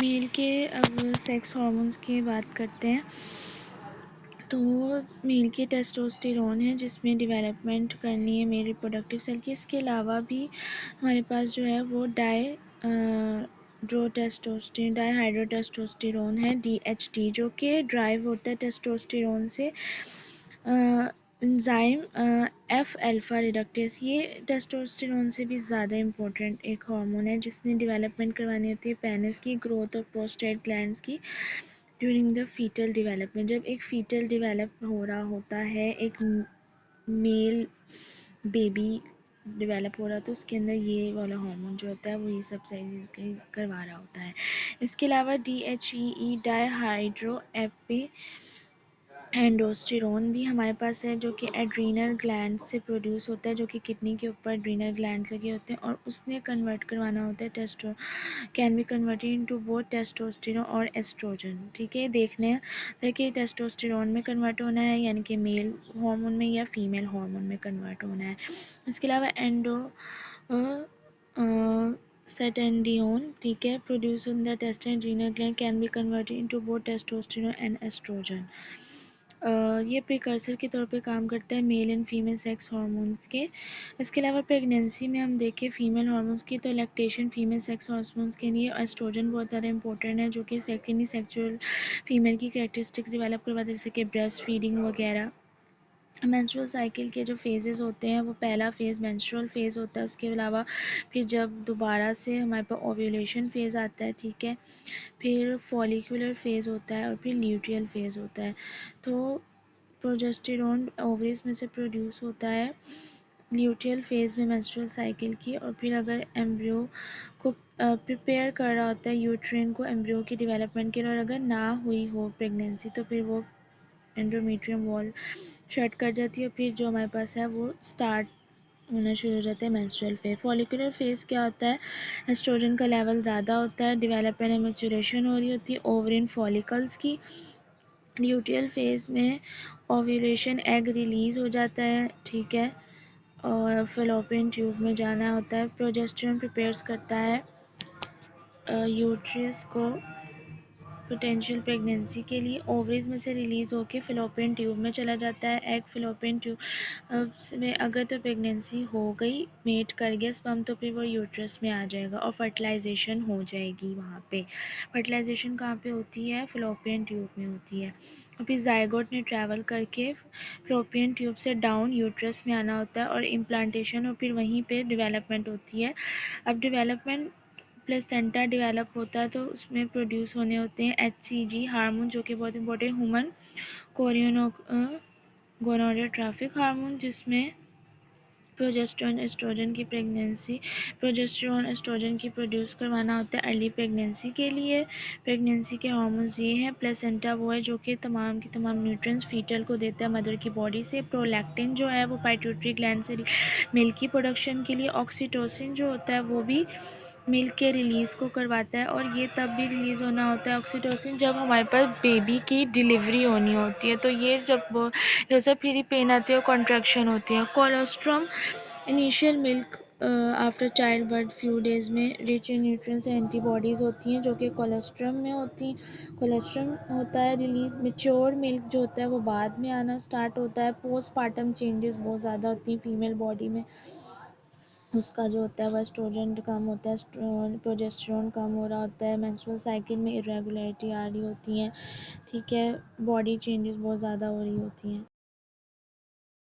Mail के अब sex hormones की बात करते हैं। तो मेल के टेस्टोस्टेरोन है जिसमें डेवलपमेंट करनी है मेल रिप्रोडक्टिव सेल की। इसके अलावा भी हमारे पास जो है वो डाईहाइड्रोटेस्टोस्टेरोन है, DHT, जो कि ड्राइव होता है टेस्टोस्टेरोन से। एंजाइम एफ अल्फा रिडक्टेस, ये टेस्टोस्टेरोन से भी ज़्यादा इम्पोर्टेंट एक हार्मोन है जिसने डेवलपमेंट करवानी होती है पेनिस की, ग्रोथ और प्रोस्टेट ग्लैंड्स की ड्यूरिंग द फीटल डेवलपमेंट। जब एक फीटल डेवलप हो रहा होता है, एक मेल बेबी डेवलप हो रहा, तो उसके अंदर ये वाला हार्मोन जो होता है वो ये सब सारी करवा रहा होता है। इसके अलावा DHEE डाईहाइड्रो एंडोस्टेरोन भी हमारे पास है जो कि एड्रीनल ग्लैंड से प्रोड्यूस होता है, जो कि किडनी के ऊपर एड्रीनल ग्लैंड लगे होते हैं और उसने कन्वर्ट करवाना होता है can be converted into both testosterone और एस्ट्रोजन। ठीक है, देखने हैं कि टेस्टोस्टेरोन में कन्वर्ट होना है यानी कि मेल हार्मोन में या फीमेल हार्मोन में कन्वर्ट होना है। इसके अलावा सेटेंडियोन, ठीक है, produce in the test adrenal gland can be converted into both testosterone and estrogen. ये प्रिकर्सर के तौर पे काम करता है male and female sex hormones के। इसके अलावा प्रेगनेंसी में हम देखें फीमेल हार्मोन्स की, तो लैक्टेशन फीमेल सेक्स हार्मोन्स के लिए एस्ट्रोजन बहुत ज़्यादा इंपॉर्टेंट है, जो कि सेकेंडरी सेक्सुअल फीमेल की कैरेक्टरिस्टिक्स डेवलप करवाते हैं, जैसे कि ब्रेस्ट फीडिंग वगैरह। मेंस्ट्रुअल साइकिल के जो फेजेस होते हैं वो पहला फेज़ मेंस्ट्रुअल फेज़ होता है, उसके अलावा फिर जब दोबारा से हमारे पास ओव्यूलेशन फेज़ आता है, ठीक है, फिर फॉलिकुलर फेज़ होता है और फिर ल्यूटियल फेज़ होता है। तो प्रोजेस्टेरोन ओवरीज में से प्रोड्यूस होता है ल्यूटियल फेज़ में मेंस्ट्रुअल साइकिल की, और फिर अगर एम्ब्रियो को प्रिपेयर कर रहा होता है यूट्रिन को एम्ब्रियो की डेवलपमेंट के लिए, और अगर ना हुई हो प्रेगनेंसी तो फिर वो एंडोमेट्रियम वॉल शट कर जाती है, फिर जो हमारे पास है वो स्टार्ट होना शुरू हो जाता है मेंस्ट्रुअल फेज। फॉलिकुलर फेज क्या होता है, एस्ट्रोजन का लेवल ज़्यादा होता है, डेवलपमेंट एंड मैच्योरेशन हो रही होती है ओवरिन फॉलिकल्स की। ल्यूटियल फेज में ओव्यूलेशन एग रिलीज़ हो जाता है, ठीक है, और फेलोपियन ट्यूब में जाना होता है। प्रोजेस्टेरोन प्रिपेयर्स करता है यूट्रस को पोटेंशियल प्रेगनेंसी के लिए। ओवरीज में से रिलीज़ होकर फिलोपियन ट्यूब में चला जाता है। एग फिलोपियन ट्यूब में अगर तो प्रेगनेंसी हो गई, मेट कर गया स्पर्म, तो फिर वो यूट्रस में आ जाएगा और फर्टिलाइजेशन हो जाएगी वहाँ पे। फर्टिलाइजेशन कहाँ पे होती है, फिलोपियन ट्यूब में होती है। और फिर जायगोट ने ट्रैवल करके फिलोपियन ट्यूब से डाउन यूट्रस में आना होता है और इम्प्लांटेशन, और फिर वहीं पे डेवलपमेंट होती है। अब डेवलपमेंट प्लेसेंटा डेवलप होता है तो उसमें प्रोड्यूस होने होते हैं HCG हार्मोन, जो कि बहुत इंपॉर्टेंट ह्यूमन गोनाडोट्रोपिक हार्मोन, जिसमें प्रोजेस्टेरोन एस्ट्रोजन की प्रोजेस्टेरोन एस्ट्रोजन की प्रोड्यूस करवाना होता है अर्ली प्रेगनेंसी के लिए। प्रेगनेंसी के हार्मोन्स ये हैं, प्लेसेंटा वो है जो कि तमाम की तमाम न्यूट्रिएंट्स फीटल को देता है मदर की बॉडी से। प्रोलैक्टिन जो है वो पाइट्यूटरी ग्लैंड से मिल्क की प्रोडक्शन के लिए। ऑक्सीटोसिन जो होता है वो भी मिल्क के रिलीज़ को करवाता है, और ये तब भी रिलीज़ होना होता है ऑक्सीटोसिन जब हमारे पास बेबी की डिलीवरी होनी होती है। तो ये जब वो जैसे फिर पेन आती है और कॉन्ट्रैक्शन होती है। Colostrum initial milk after child birth few days में rich in nutrients and antibodies होती हैं, जो कि कोलेस्ट्रम में होती हैं। कोलेस्ट्रम होता है रिलीज़। मैच्योर मिल्क जो होता है वो बाद में आना स्टार्ट होता है। पोस्टपार्टम चेंजेस बहुत ज़्यादा होती हैं फीमेल बॉडी में, उसका जो होता है वो एस्ट्रोजन कम होता है, प्रोजेस्टेरोन कम हो रहा होता है, मेंस्ट्रुअल साइकिल में इरेगुलरिटी आ रही होती हैं, ठीक है, बॉडी चेंजेस बहुत ज़्यादा हो रही होती हैं।